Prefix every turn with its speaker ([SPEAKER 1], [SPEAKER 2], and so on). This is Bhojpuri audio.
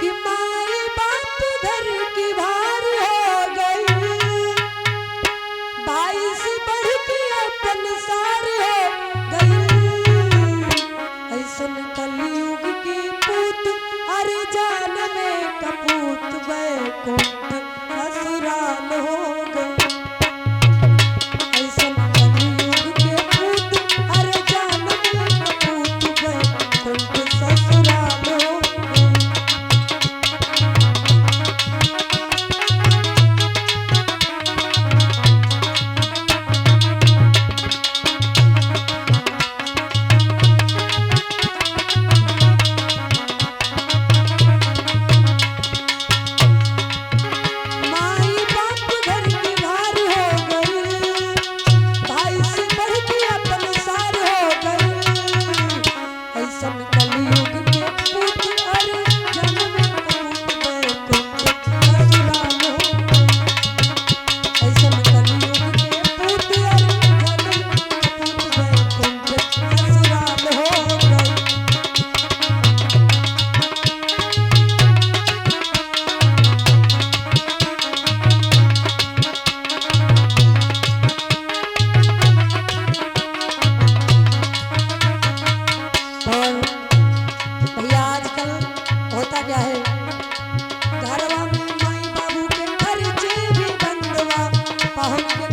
[SPEAKER 1] कि माई बाप घर की भारी हो गई, भाई से बढ़ के अपन सारी हो गई। ऐसन कलयुग की पूत अरे जान में कपूत बैकुंठ ससुराल हो गई। ऐसन कलयुग के पूत अरे जान में कपूत बैकुंठ ससुराल हो गई। माई बाप घर की भार हो गई, भाई से बढ़ के अपन सार हो गई। ऐसन कलयुग के पूत अरे जन्म कपूत बैकुंठ ससुराल हो गई। ऐसन कलयुग के पूत अरे जन्म कपूत बैकुंठ ससुराल हो गई। और भैया आजकल होता क्या है, घरवा में माई बाबू के खर्चे भी बंदवा, पाहुन के